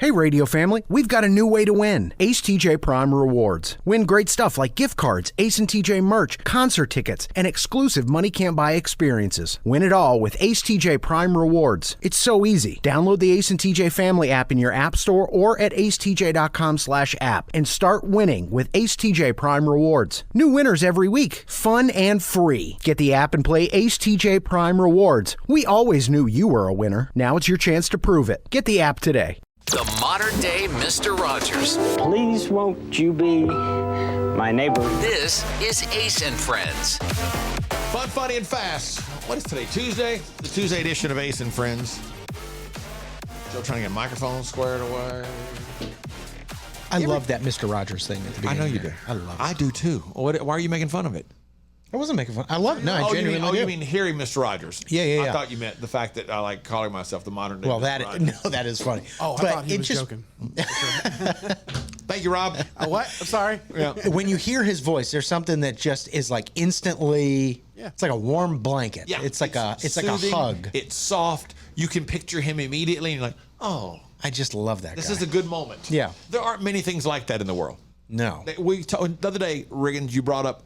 Hey, radio family, we've got a new way to win. Ace TJ Prime Rewards. Win great stuff like gift cards, Ace and TJ merch, concert tickets, and exclusive money can't buy experiences. Win it all with Ace TJ Prime Rewards. It's so easy. Download the Ace and TJ Family app in your app store or at acetj.com/app and start winning with Ace TJ Prime Rewards. New winners every week. Fun and free. Get the app and play Ace TJ Prime Rewards. We always knew you were a winner. Now it's your chance to prove it. Get the app today. The modern day Mr. Rogers. Please won't you be my neighbor? This is Ace and Friends. Fun, funny, and fast. What is today? Tuesday? The Tuesday edition of Ace and Friends. Still trying to get microphones squared away. I love that Mr. Rogers thing at the beginning. I know you do. I love it. I do too. Why are you making fun of it? I wasn't making fun. I love it. No, I genuinely do. You mean hearing Mr. Rogers? Yeah. I thought you meant the fact that I like calling myself the modern day. Well, Mr. Rogers. that is funny. Oh, I thought he was joking. Thank you, Rob. What? I'm sorry. Yeah. When you hear his voice, there's something that just is like instantly. Yeah. It's like a warm blanket. Yeah. It's like a soothing, hug. It's soft. You can picture him immediately, and you're like, oh, I just love that. this guy. is a good moment. Yeah. There aren't many things like that in the world. No. The other day, Riggins, you brought up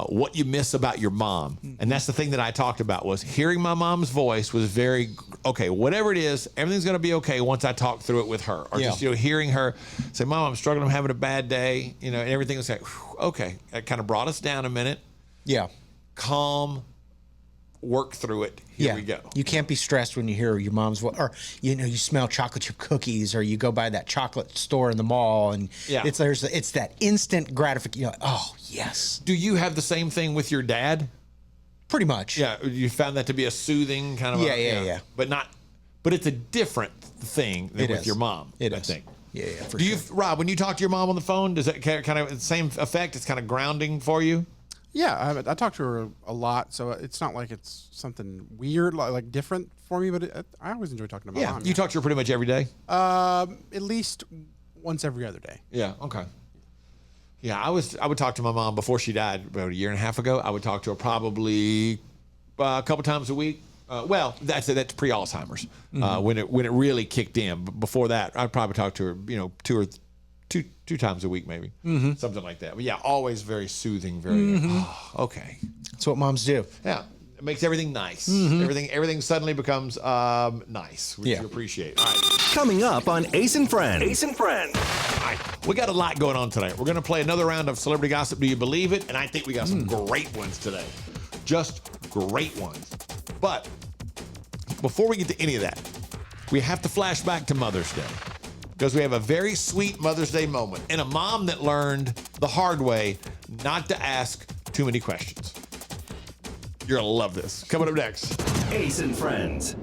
what you miss about your mom. And that's the thing that I talked about was hearing my mom's voice was very, okay, whatever it is, everything's going to be okay once I talk through it with her. Or just, hearing her say, Mom, I'm struggling, I'm having a bad day, and everything was like, okay. It kind of brought us down a minute. Yeah. Calm, work through it. Here we go. You can't be stressed when you hear your mom's voice, or you smell chocolate chip cookies, or you go by that chocolate store in the mall, and it's that instant gratification. Oh yes. Do you have the same thing with your dad? Pretty much. Yeah, you found that to be a soothing kind of. Yeah. But it's a different thing than with your mom. I think. Yeah, for Do sure. you, Rob, when you talk to your mom on the phone, does that kind of the same effect? It's kind of grounding for you. Yeah, I talk to her a lot, so it's not like it's something weird, like different for me. But I always enjoy talking to my mom. You talk to her pretty much every day. At least once every other day. Yeah. Okay. Yeah, I would talk to my mom before she died about a year and a half ago. I would talk to her probably a couple times a week. Well, that's pre-Alzheimer's when it really kicked in. But before that, I'd probably talk to her, two times a week maybe, something like that. But yeah, always very soothing. Very okay. That's what moms do. Yeah, it makes everything nice. Everything suddenly becomes nice, which you appreciate. All right. Coming up on Ace and Friends. Ace and Friends. All right, we got a lot going on tonight. We're going to play another round of Celebrity Gossip. Do you believe it? And I think we got some great ones today. Just great ones. But before we get to any of that, we have to flash back to Mother's Day because we have a very sweet Mother's Day moment and a mom that learned the hard way not to ask too many questions. You're going to love this. Coming up next. Ace and Friends.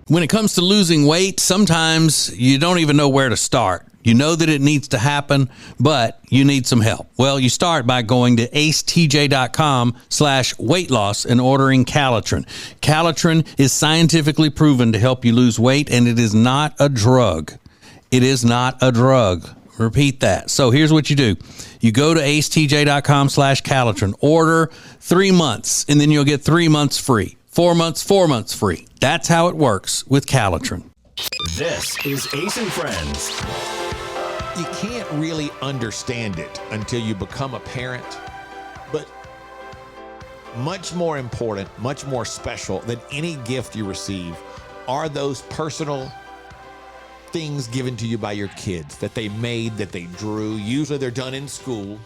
When it comes to losing weight, sometimes you don't even know where to start. You know that it needs to happen, but you need some help. Well, you start by going to acetj.com/weight loss and ordering Calitrin. Calitrin is scientifically proven to help you lose weight, and it is not a drug. It is not a drug. Repeat that. So here's what you do. You go to acetj.com/Calitrin, order 3 months, and then you'll get 3 months free. 4 months, 4 months free. That's how it works with Calitrin. This is Ace and Friends. You can't really understand it until you become a parent, but much more important, much more special than any gift you receive are those personal things given to you by your kids that they made, that they drew. Usually they're done in school,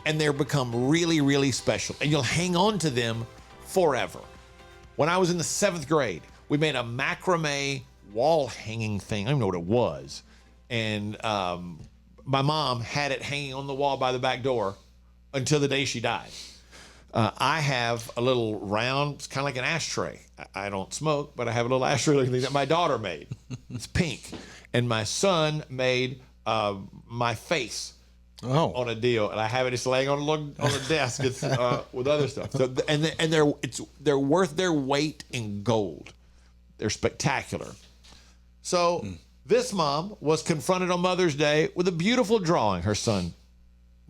and they're become really, really special, and you'll hang on to them forever. When I was in the 7th grade, we made a macrame wall hanging thing. I don't even know what it was. And my mom had it hanging on the wall by the back door until the day she died. I have a little round, it's kind of like an ashtray. I don't smoke, but I have a little ashtray looking thing that my daughter made. It's pink. And my son made my face on a deal, and I have it just laying on the desk. It's with other stuff. So, and they're worth their weight in gold. They're spectacular. So this mom was confronted on Mother's Day with a beautiful drawing her son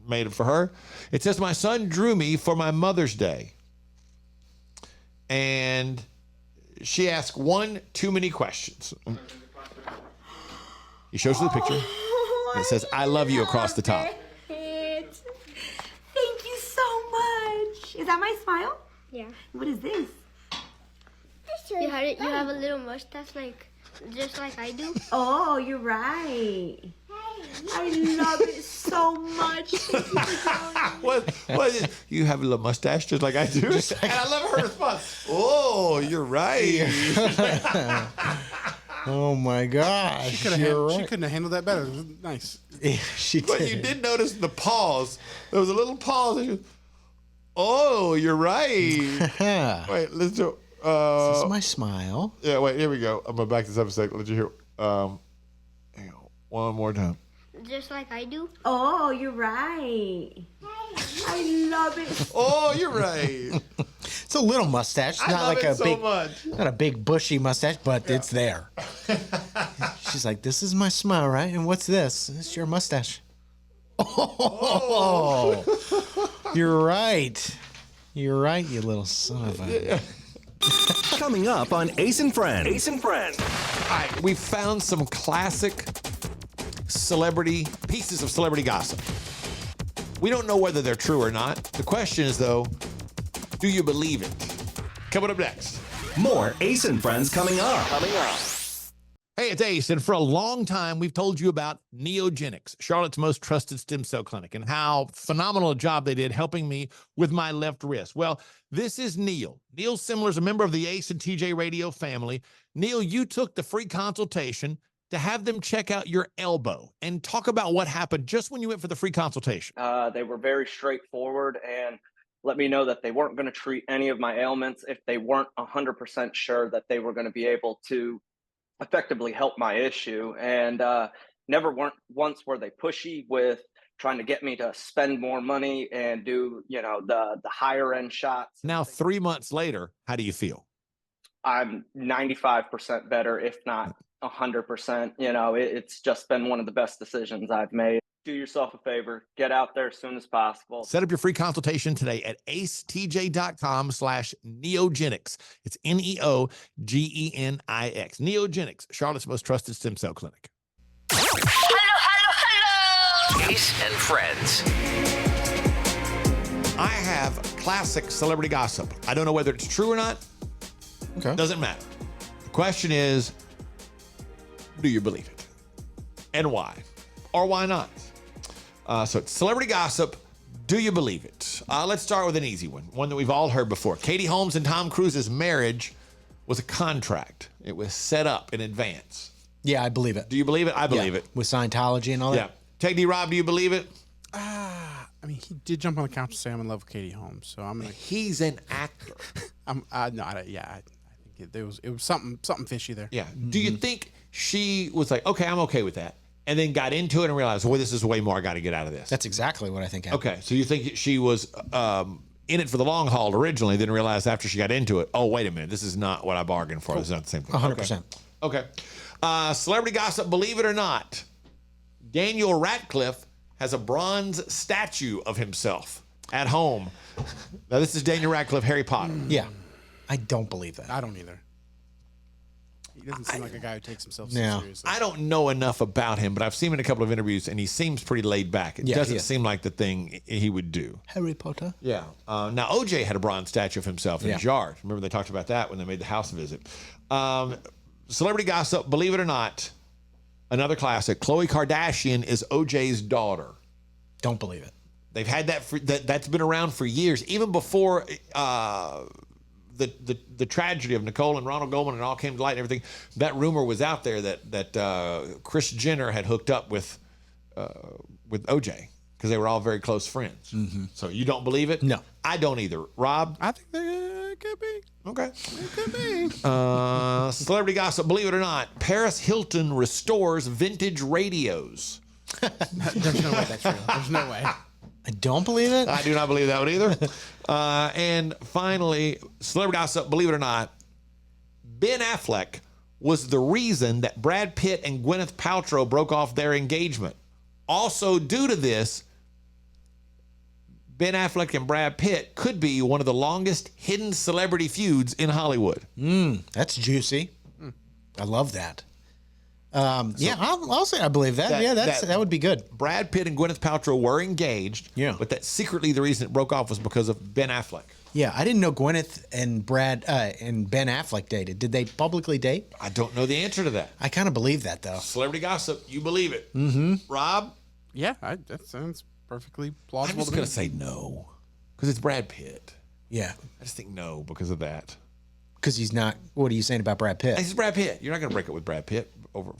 made it for her. It says, "My son drew me for my Mother's Day." And she asked one too many questions. He shows you the picture. And it says, I love you across the top. Thank you so much. Is that my smile? Yeah. What is this? You have a little mustache, just like I do. Oh, you're right. I love it so much. What is it? You have a little mustache just like I do? And I love her response. Oh, you're right. Oh my gosh. She couldn't have handled that better. It was nice. Yeah, she did. But you did notice the pause. There was a little pause. And oh, you're right. Wait, let's do This is my smile. Yeah, wait, here we go. I'm going to back this up a second. Let you hear. Hang on. One more time. Just like I do. Oh, you're right. I love it. Oh, you're right. It's a little mustache. I Not love like it a so big, much. not a big bushy mustache, but it's there. She's like, this is my smile, right? And what's this? It's your mustache. Oh, you're right. You're right, you little son of a... Coming up on Ace and Friends. Ace and Friends. All right, we found some classic pieces of celebrity gossip. We don't know whether they're true or not. The question is, though, do you believe it? Coming up next. More Ace and Friends coming up. Hey, it's Ace, and for a long time, we've told you about Neogenics, Charlotte's most trusted stem cell clinic, and how phenomenal a job they did helping me with my left wrist. Well, this is Neil. Neil Simler is a member of the Ace and TJ Radio family. Neil, you took the free consultation to have them check out your elbow and talk about what happened just when you went for the free consultation. They were very straightforward and let me know that they weren't going to treat any of my ailments if they weren't 100% sure that they were going to be able to effectively help my issue. And never once were they pushy with trying to get me to spend more money and do, the higher end shots. Now, 3 months later, how do you feel? I'm 95% better, if not 100%. It's just been one of the best decisions I've made. Do yourself a favor, get out there as soon as possible. Set up your free consultation today at acetj.com/neogenics. It's Neogenix. Neogenics, Charlotte's most trusted stem cell clinic. Hello. Ace and Friends. I have classic celebrity gossip. I don't know whether it's true or not. Okay. Doesn't matter. The question is, do you believe it? And why? Or why not? So it's celebrity gossip. Do you believe it? Let's start with an easy one that we've all heard before. Katie Holmes and Tom Cruise's marriage was a contract. It was set up in advance. Yeah, I believe it. Do you believe it? I believe it. With Scientology and all Yeah. that? Take D. Rob, do you believe it? I mean, he did jump on the couch to say I'm in love with Katie Holmes, so I'm gonna. He's an actor. I think it was something fishy there. Yeah. Do you think she was like, okay, I'm okay with that, and then got into it and realized, well, this is way more I got to get out of this? That's exactly what I think happened. Okay, so you think she was in it for the long haul originally, then realized after she got into it, oh, wait a minute, this is not what I bargained for. This is not the same thing. 100%. Okay. Celebrity gossip, believe it or not, Daniel Radcliffe has a bronze statue of himself at home. Now, this is Daniel Radcliffe, Harry Potter. Yeah. I don't believe that. I don't either. He doesn't seem like a guy who takes himself so seriously. I don't know enough about him, but I've seen him in a couple of interviews, and he seems pretty laid back. It doesn't seem like the thing he would do. Harry Potter? Yeah. Now, OJ had a bronze statue of himself in his yard. Remember they talked about that when they made the house visit. Celebrity gossip, believe it or not, another classic. Khloe Kardashian is OJ's daughter. Don't believe it. They've had that's been around for years, even before the tragedy of Nicole and Ronald Goldman and all came to light and everything. That rumor was out there that Kris Jenner had hooked up with OJ because they were all very close friends. Mm-hmm. So you don't believe it? No, I don't either. Rob, I think they could be. Okay, it could be. Celebrity gossip, believe it or not, Paris Hilton restores vintage radios. There's no way that's real. There's no way. I don't believe it. I do not believe that one either. And finally, celebrity gossip, believe it or not, Ben Affleck was the reason that Brad Pitt and Gwyneth Paltrow broke off their engagement. Also, due to this, Ben Affleck and Brad Pitt could be one of the longest hidden celebrity feuds in Hollywood. That's juicy. I love that. Yeah, I'll say I believe that. That would be good. Brad Pitt and Gwyneth Paltrow were engaged. Yeah. But that secretly the reason it broke off was because of Ben Affleck. Yeah, I didn't know Gwyneth and Brad and Ben Affleck dated. Did they publicly date? I don't know the answer to that. I kind of believe that though. Celebrity gossip, you believe it. Mm-hmm. Rob? Yeah, that sounds perfectly I'm plausible. just going to say no because it's Brad Pitt. Yeah. I just think no because of that. Because he's not. What are you saying about Brad Pitt? He's Brad Pitt. You're not going to break up with Brad Pitt over.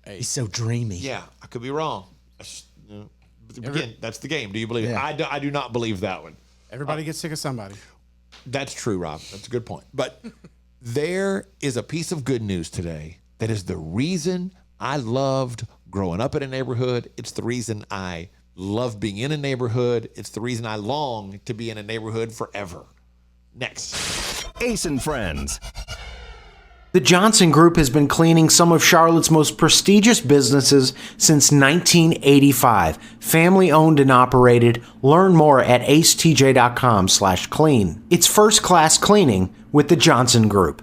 He's so dreamy. Yeah, I could be wrong. Again, that's the game. Do you believe it? I do not believe that one. Everybody gets sick of somebody. That's true, Rob. That's a good point. But there is a piece of good news today that is the reason I loved growing up in a neighborhood. It's the reason I love being in a neighborhood. It's the reason I long to be in a neighborhood forever. Next. Ace and Friends. The Johnson Group has been cleaning some of Charlotte's most prestigious businesses since 1985. Family owned and operated. Learn more at acetj.com/clean. It's first class cleaning with the Johnson Group.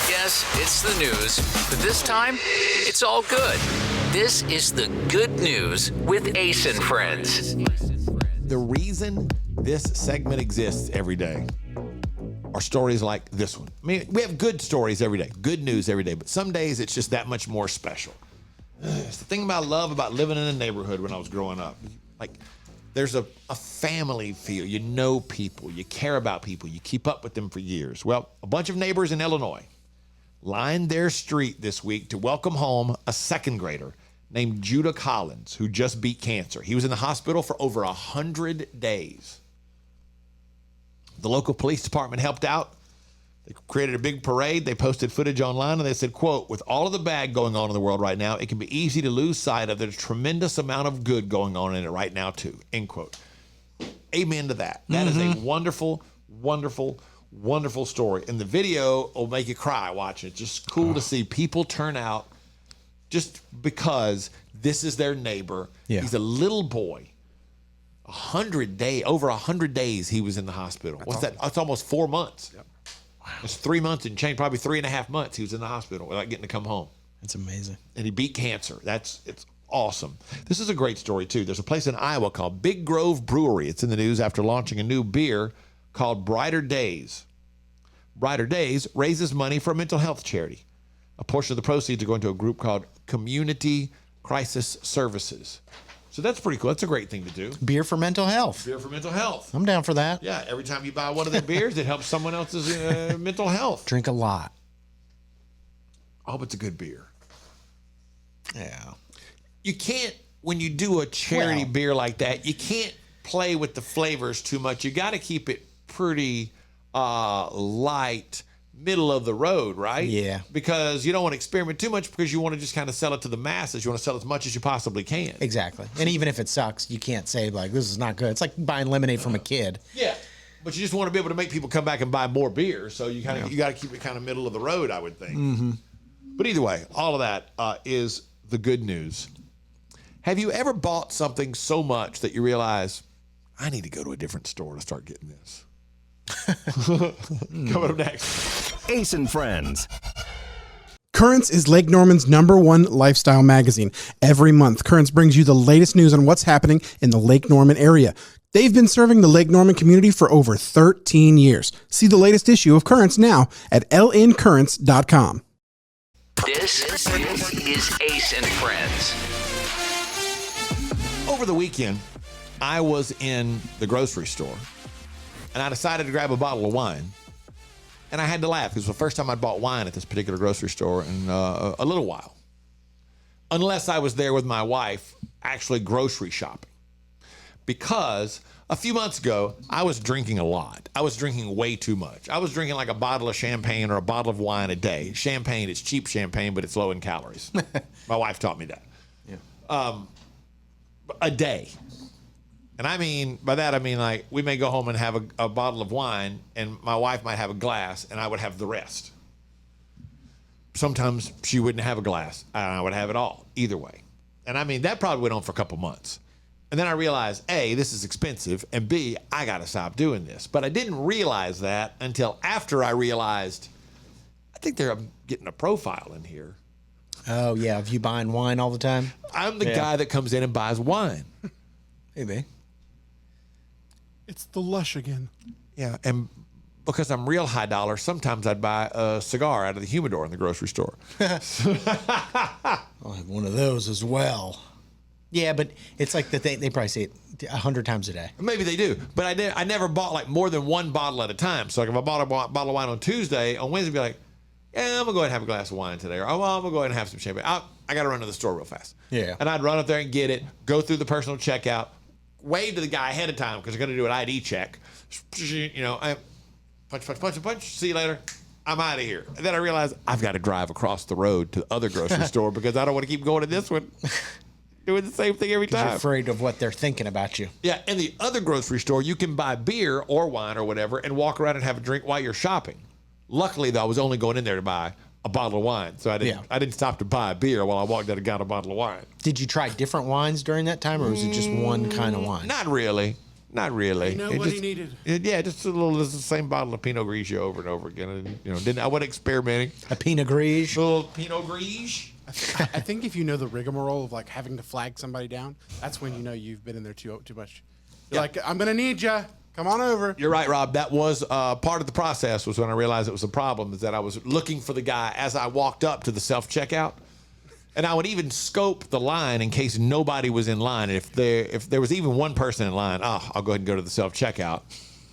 Yes, it's the news, but this time, it's all good. This is the good news with Ace and Friends. The reason this segment exists every day are stories like this one. I mean, we have good stories every day, good news every day, but some days it's just that much more special. It's the thing about love about living in a neighborhood when I was growing up. Like, there's a family feel. You know people, you care about people, you keep up with them for years. Well, a bunch of neighbors in Illinois lined their street this week to welcome home a second grader named Judah Collins, who just beat cancer. He was in the hospital for over 100 days. The local police department helped out. They created a big parade. They posted footage online, and they said, quote, with all of the bad going on in the world right now, it can be easy to lose sight of the tremendous amount of good going on in it right now, too, end quote. Amen to that. That is a wonderful, wonderful, wonderful story. And the video will make you cry watching it. Just cool to see people turn out just because this is their neighbor. Yeah. He's a little boy. Over 100 days he was in the hospital. What's that? That's almost 4 months. Yep. Wow. It's 3 months and change, probably 3.5 months he was in the hospital without getting to come home. That's amazing. And he beat cancer. It's awesome. This is a great story too. There's a place in Iowa called Big Grove Brewery. It's in the news after launching a new beer called Brighter Days. Brighter Days raises money for a mental health charity. A portion of the proceeds are going to a group called Community Crisis Services. So that's pretty cool. That's a great thing to do. Beer for mental health. Beer for mental health. I'm down for that. Yeah, every time you buy one of their beers, it helps someone else's mental health. Drink a lot. I hope it's a good beer. Yeah. You can't, when you do a charity beer like that, you can't play with the flavors too much. You got to keep it pretty light, middle of the road, right? Yeah. Because you don't want to experiment too much because you want to just kind of sell it to the masses. You want to sell as much as you possibly can. Exactly. And even if it sucks, you can't say, like, this is not good. It's like buying lemonade from a kid. Yeah. But you just want to be able to make people come back and buy more beer. So you got to keep it kind of middle of the road, I would think. Mm-hmm. But either way, all of that is the good news. Have you ever bought something so much that you realize, I need to go to a different store to start getting this? Coming up next. Ace and Friends. Currents is Lake Norman's #1 lifestyle magazine. Every month, Currents brings you the latest news on what's happening in the Lake Norman area. They've been serving the Lake Norman community for over 13 years. See the latest issue of Currents now at lncurrents.com. This is Ace and Friends. Over the weekend, I was in the grocery store, and I decided to grab a bottle of wine. And I had to laugh because it was the first time I'd bought wine at this particular grocery store in a little while. Unless I was there with my wife actually grocery shopping. Because a few months ago, I was drinking a lot. I was drinking way too much. I was drinking like a bottle of champagne or a bottle of wine a day. Champagne, it's cheap champagne, but it's low in calories. My wife taught me that. Yeah. A day. And I mean, by that I mean like we may go home and have a bottle of wine and my wife might have a glass and I would have the rest. Sometimes she wouldn't have a glass and I would have it all, either way. And I mean, that probably went on for a couple months. And then I realized, A, this is expensive, and B, I got to stop doing this. But I didn't realize that until after I realized, I think they're getting a profile in here. Oh, yeah. Of you buying wine all the time? I'm the guy that comes in and buys wine. Maybe. It's the Lush again. Yeah, and because I'm real high dollar, sometimes I'd buy a cigar out of the humidor in the grocery store. I'll have one of those as well. Yeah, but it's like that they probably say it 100 times a day. Maybe they do, but I never bought like more than one bottle at a time. So like if I bought a bottle of wine on Tuesday, on Wednesday, I'd be like, yeah, I'm gonna go ahead and have a glass of wine today, or oh, well, I'm gonna go ahead and have some champagne. I gotta run to the store real fast. Yeah, and I'd run up there and get it, go through the personal checkout, wave to the guy ahead of time because they're gonna do an ID check. You know, punch. See you later. I'm out of here. And then I realized I've got to drive across the road to the other grocery store because I don't want to keep going to this one. Doing the same thing every time. You're afraid of what they're thinking about you. Yeah, in the other grocery store, you can buy beer or wine or whatever and walk around and have a drink while you're shopping. Luckily, though, I was only going in there to buy a bottle of wine, so I didn't stop to buy a beer while I walked out and got a bottle of wine. Did you try different wines during that time, or was it just one kind of wine? Not really. Not really. You know what he needed? Just the same bottle of Pinot Grigio over and over again. And, I wasn't experimenting. A Pinot Grigio? A little Pinot Grigio. I think if you know the rigmarole of like having to flag somebody down, that's when you know you've been in there too much. You're like, I'm gonna need you. Come on over. You're right, Rob. That was part of the process. Was when I realized it was a problem. Is that I was looking for the guy as I walked up to the self checkout. And I would even scope the line in case nobody was in line. And if there was even one person in line, I'll go ahead and go to the self-checkout.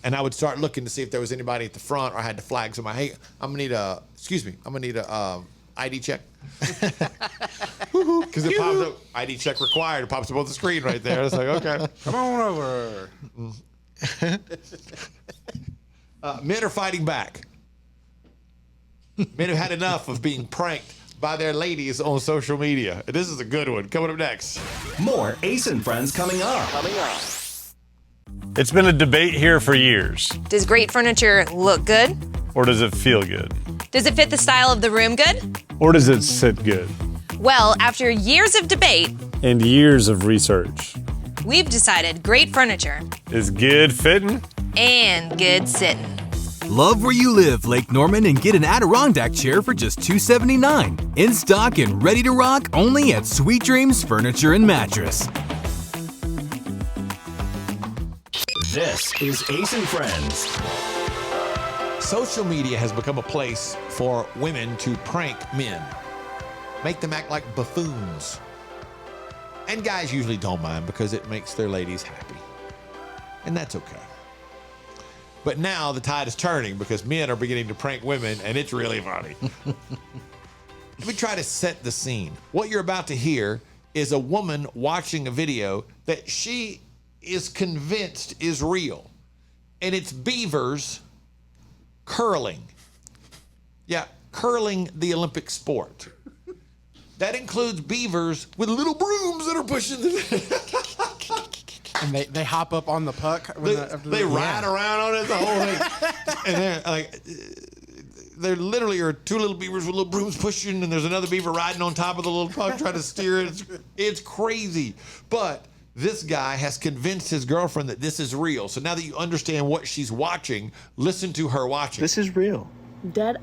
And I would start looking to see if there was anybody at the front, or I had to flag somebody. Hey, I'm gonna need a ID check. Because it pops up, ID check required. It pops up on the screen right there. It's like, okay. Come on over. Men are fighting back. Men have had enough of being pranked by their ladies on social media. This is a good one. Coming up next. More Ace and Friends coming up. It's been a debate here for years. Does great furniture look good? Or does it feel good? Does it fit the style of the room good? Or does it sit good? Well, after years of debate and years of research, we've decided great furniture is good fitting and good sitting. Love where you live, Lake Norman, and get an Adirondack chair for just $279. In stock and ready to rock only at Sweet Dreams Furniture and Mattress. This is Ace and Friends. Social media has become a place for women to prank men, make them act like buffoons. And guys usually don't mind because it makes their ladies happy. And that's okay. But now the tide is turning because men are beginning to prank women, and it's really funny. Let me try to set the scene. What you're about to hear is a woman watching a video that she is convinced is real. And it's beavers curling. Yeah, curling, the Olympic sport. That includes beavers with little brooms that are pushing the... And they hop up on the puck. They ride around on it the whole thing. And they're like, there literally are two little beavers with little brooms pushing, and there's another beaver riding on top of the little puck trying to steer it. It's crazy. But this guy has convinced his girlfriend that this is real. So now that you understand what she's watching, listen to her watching. This is real. Dead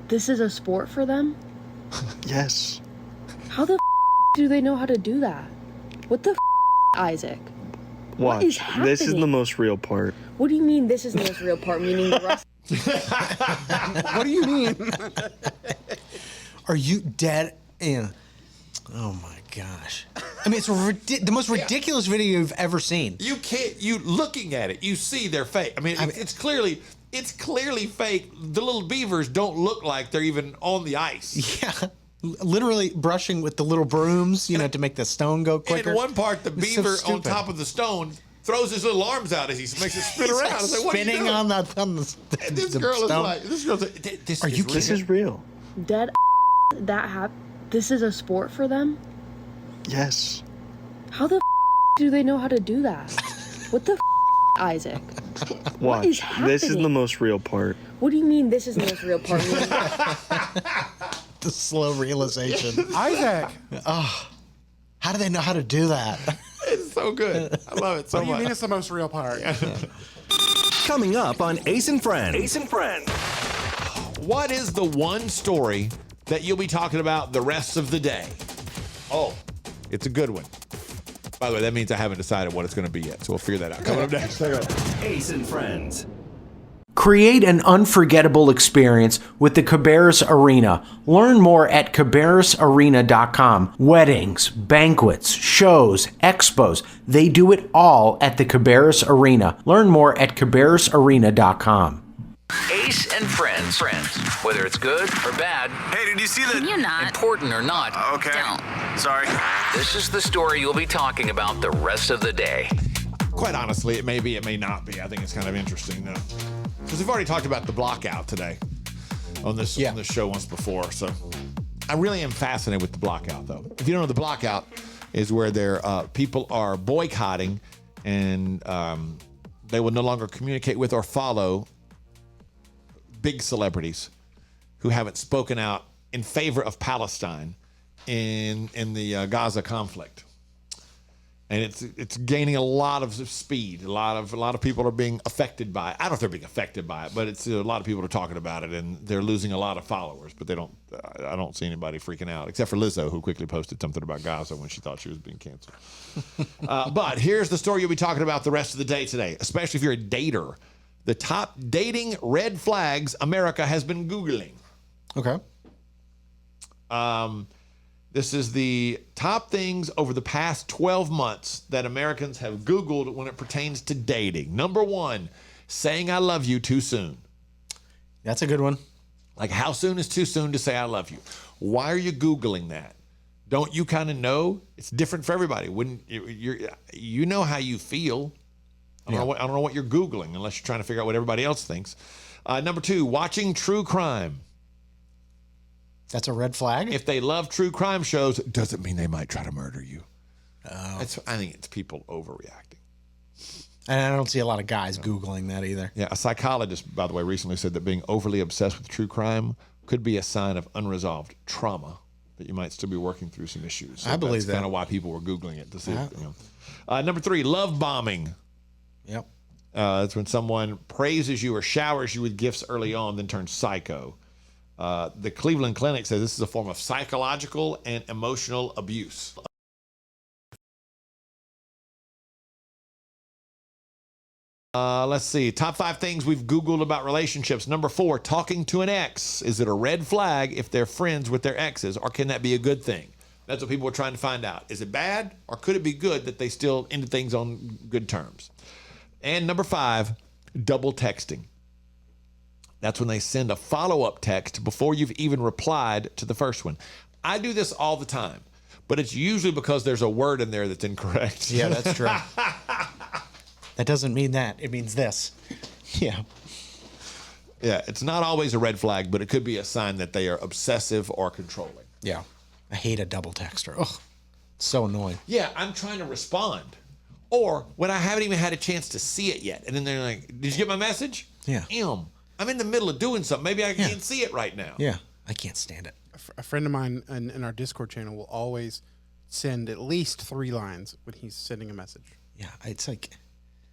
this is a sport for them? Yes. How the do they know how to do that? What the Isaac? Watch. What is happening? This is the most real part. What do you mean this is the most real part? Meaning the rest? What do you mean? Are you dead? Yeah. Oh my gosh. I mean, it's the most ridiculous video you've ever seen. You looking at it, you see they're fake. I mean, it's clearly fake. The little beavers don't look like they're even on the ice. Yeah. Literally brushing with the little brooms, to make the stone go quicker. In one part, the beaver on top of the stone throws his little arms out as he makes it spin around. Like it's like, what spinning on the this girl is like, this is real. Dead this is a sport for them? Yes. How the do they know how to do that? What the Isaac? Watch. What is happening? This is the most real part. What do you mean this is the most real part? The slow realization. Isaac. Oh, how do they know how to do that? so good. I love it so What do you much. mean it's the most real part? Coming up on Ace and Friends. Ace and Friends. What is the one story that you'll be talking about the rest of the day? Oh, it's a good one. By the way, that means I haven't decided what it's going to be yet, so we'll figure that out. Coming up next. Ace and Friends. Create an unforgettable experience with the Cabarrus Arena. Learn more at cabarrusarena.com. Weddings, banquets, shows, expos, they do it all at the Cabarrus Arena. Learn more at cabarrusarena.com. Ace and Friends. Whether it's good or bad. Hey, did you see that? Can you not? Important or not. Okay. Don't. Sorry. This is the story you'll be talking about the rest of the day. Quite honestly, it may be, it may not be. I think it's kind of interesting, though. Because we've already talked about the blockout today on this show once before. So I really am fascinated with the blockout, though. If you don't know, the blockout is where people are boycotting and they will no longer communicate with or follow big celebrities who haven't spoken out in favor of Palestine in the Gaza conflict. And it's gaining a lot of speed. A lot of people are being affected by it. I don't know if they're being affected by it, but it's a lot of people are talking about it, and they're losing a lot of followers. But I don't see anybody freaking out, except for Lizzo, who quickly posted something about Gaza when she thought she was being canceled. But here's the story you'll be talking about the rest of the day today, especially if you're a dater. The top dating red flags America has been Googling. Okay. This is the top things over the past 12 months that Americans have Googled when it pertains to dating. Number 1, saying I love you too soon. That's a good one. Like, how soon is too soon to say I love you? Why are you Googling that? Don't you kind of know? It's different for everybody. You know how you feel. I don't know what you're Googling unless you're trying to figure out what everybody else thinks. Number 2, watching true crime. That's a red flag? If they love true crime shows, it doesn't mean they might try to murder you. I think it's people overreacting. And I don't see a lot of guys Googling that either. Yeah, a psychologist, by the way, recently said that being overly obsessed with true crime could be a sign of unresolved trauma, that you might still be working through some issues. So I believe that's that. kind of why people were Googling it to see. Number 3, love bombing. Yep. That's when someone praises you or showers you with gifts early on, then turns psycho. The Cleveland Clinic says this is a form of psychological and emotional abuse. Let's see. Top 5 things we've Googled about relationships. Number 4, talking to an ex. Is it a red flag if they're friends with their exes, or can that be a good thing? That's what people are trying to find out. Is it bad, or could it be good that they still ended things on good terms? And number 5, double texting. That's when they send a follow-up text before you've even replied to the first one. I do this all the time, but it's usually because there's a word in there that's incorrect. Yeah, that's true. That doesn't mean that. It means this. Yeah. Yeah, it's not always a red flag, but it could be a sign that they are obsessive or controlling. Yeah. I hate a double texter. Ugh, so annoying. Yeah, I'm trying to respond. Or when I haven't even had a chance to see it yet. And then they're like, did you get my message? Yeah. I'm in the middle of doing something. Maybe I can't see it right now. Yeah. I can't stand it. A friend of mine in our Discord channel will always send at least 3 lines when he's sending a message. Yeah. It's like...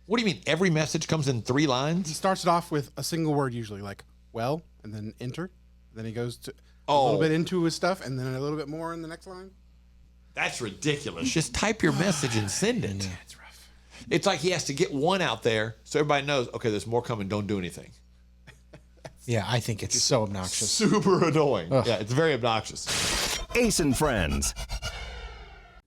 What do you mean? Every message comes in 3 lines? He starts it off with a single word usually, like, well, and then enter. Then he goes to a little bit into his stuff, and then a little bit more in the next line. That's ridiculous. Just type your message and send it. Yeah, it's rough. It's like he has to get one out there so everybody knows, okay, there's more coming. Don't do anything. Yeah, I think it's so obnoxious. Super annoying. Ugh. Yeah, it's very obnoxious. Ace and Friends.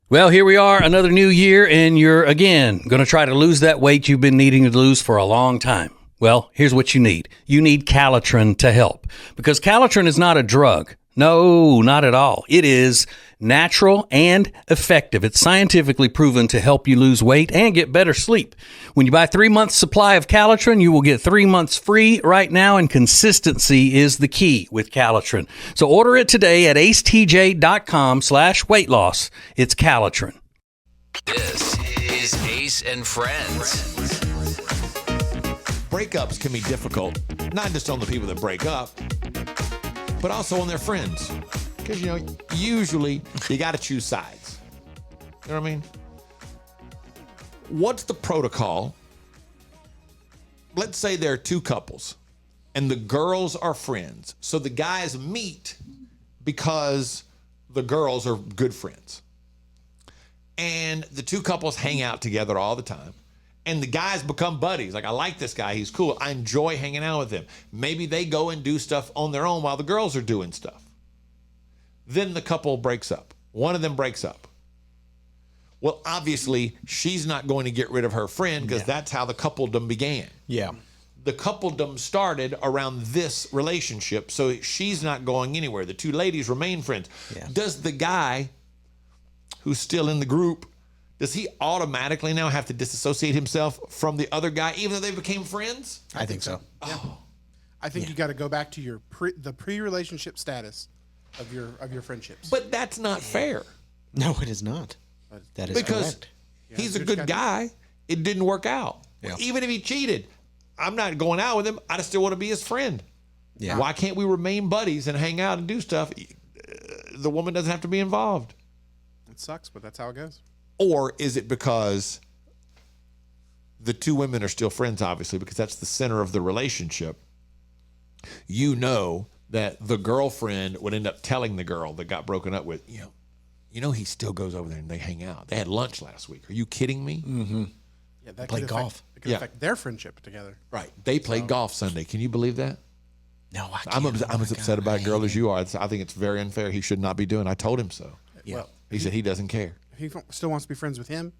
Well, here we are, another new year, and you're, again, going to try to lose that weight you've been needing to lose for a long time. Well, here's what you need. You need Calitrin to help, because Calitrin is not a drug. No, not at all. It is natural and effective. It's scientifically proven to help you lose weight and get better sleep. When you buy 3 months supply of Calitrin, you will get 3 months free right now, and consistency is the key with Calitrin. So order it today at acetj.com/weight loss. It's Calitrin. This is Ace and Friends. Breakups can be difficult, not just on the people that break up, but also on their friends. Because, usually you got to choose sides. You know what I mean? What's the protocol? Let's say there are two couples and the girls are friends. So the guys meet because the girls are good friends. And the two couples hang out together all the time. And the guys become buddies. Like, I like this guy. He's cool. I enjoy hanging out with him. Maybe they go and do stuff on their own while the girls are doing stuff. Then the couple breaks up. One of them breaks up. Well, obviously, she's not going to get rid of her friend because that's how the coupledom began. Yeah. The coupledom started around this relationship, so she's not going anywhere. The two ladies remain friends. Yeah. Does the guy who's still in the group, does he automatically now have to disassociate himself from the other guy, even though they became friends? I think so. Oh. I think you got to go back to your pre-relationship status of your friendships. But that's not fair. No, it is not. That is because correct. he's a good guy. It didn't work out. Yeah. Even if he cheated, I'm not going out with him. I just still want to be his friend. Yeah. Why can't we remain buddies and hang out and do stuff? The woman doesn't have to be involved. It sucks, but that's how it goes. Or is it because the two women are still friends, obviously, because that's the center of the relationship? You know that the girlfriend would end up telling the girl that got broken up with, you know, he still goes over there and they hang out. They had lunch last week. Are you kidding me? Mm-hmm. Yeah, that play could golf. It could affect their friendship together. Right. They played golf Sunday. Can you believe that? No, I can't. I'm as upset about a girl as you are. I think it's very unfair. He should not be doing. I told him so. Yeah. Well, he said he doesn't care. If he still wants to be friends with him,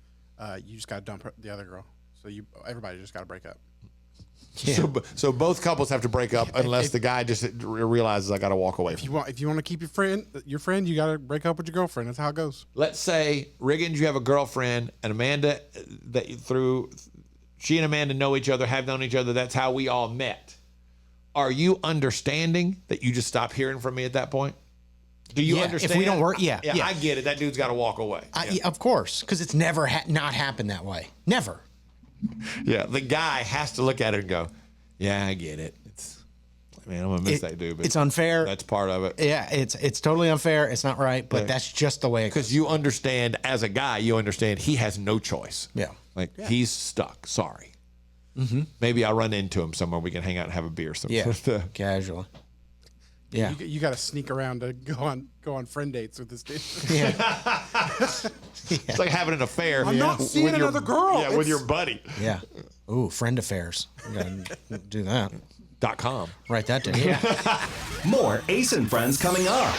you just got to dump the other girl. So everybody just got to break up. Yeah. So both couples have to break up unless the guy just realizes I got to walk away. If you want to keep your friend, you got to break up with your girlfriend. That's how it goes. Let's say, Riggins, you have a girlfriend, and Amanda, she and Amanda know each other, have known each other. That's how we all met. Are you understanding that you just stop hearing from me at that point? Do you understand? If we don't work, yeah. I get it. That dude's got to walk away. Of course, because it's never not happened that way. Never. Yeah, the guy has to look at it and go, yeah, I get it. I'm going to miss that dude. But it's unfair. That's part of it. Yeah, it's totally unfair. It's not right, but that's just the way it goes. Because you understand, as a guy, you understand he has no choice. Yeah. He's stuck. Sorry. Mm-hmm. Maybe I'll run into him somewhere. We can hang out and have a beer sometime. Yeah, casually. Yeah. You got to sneak around to go on friend dates with this dude. Yeah. It's like having an affair. I'm not seeing another girl. Yeah, with your buddy. Yeah. Ooh, friend affairs. You gotta do that. .com. Write that down. Yeah. More Ace and Friends coming up.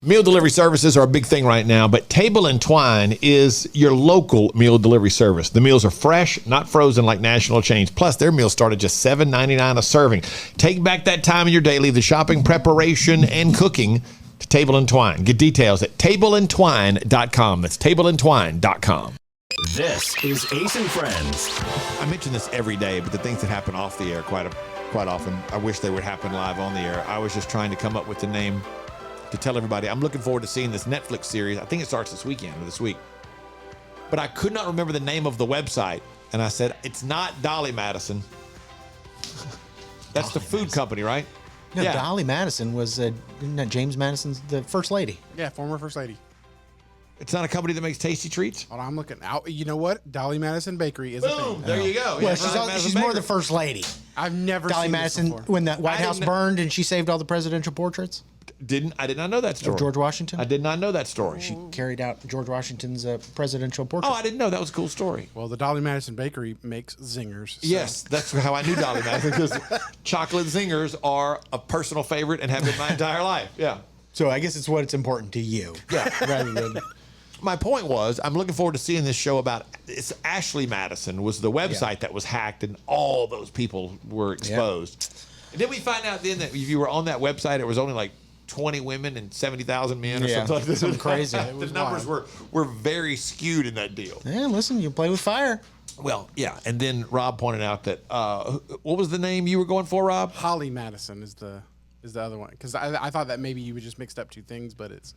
Meal delivery services are a big thing right now, but Table and Twine is your local meal delivery service. The meals are fresh, not frozen like national chains. Plus, their meals start at just $7.99 a serving. Take back that time in your day, leave the shopping, preparation, and cooking to Table and Twine. Get details at tableandtwine.com. That's tableandtwine.com. This is Ace and Friends. I mention this every day, but the things that happen off the air quite often, I wish they would happen live on the air. I was just trying to come up with the name to tell everybody. I'm looking forward to seeing this Netflix series. I think it starts this weekend or this week. But I could not remember the name of the website. And I said, it's not Dolly Madison. That's the food company, right? No, yeah. Dolly Madison was, isn't that James Madison's the first lady? Yeah, former first lady. It's not a company that makes tasty treats? Hold on, I'm looking out. You know what? Dolly Madison Bakery is a thing. There you go. Well, she's more the first lady. I've never Dolly seen Madison, this before. when the White House burned and she saved all the presidential portraits. I did not know that story. Of George Washington? I did not know that story. She carried out George Washington's presidential portrait. Oh, I didn't know. That was a cool story. Well, the Dolly Madison Bakery makes zingers. So. Yes, that's how I knew Dolly Madison, because chocolate zingers are a personal favorite and have been my entire life. Yeah. So I guess it's what's important to you. Yeah. Rather than... My point was, I'm looking forward to seeing this show about, it's Ashley Madison was the website that was hacked and all those people were exposed. Yeah. And then we find out then that if you were on that website, it was only like 20 women and 70,000 men or something like this. Something crazy. The numbers were very skewed in that deal. Yeah, listen, you play with fire. Well, yeah. And then Rob pointed out that, what was the name you were going for, Rob? Holly Madison is the other one. Because I thought that maybe you would just mixed up two things, but it's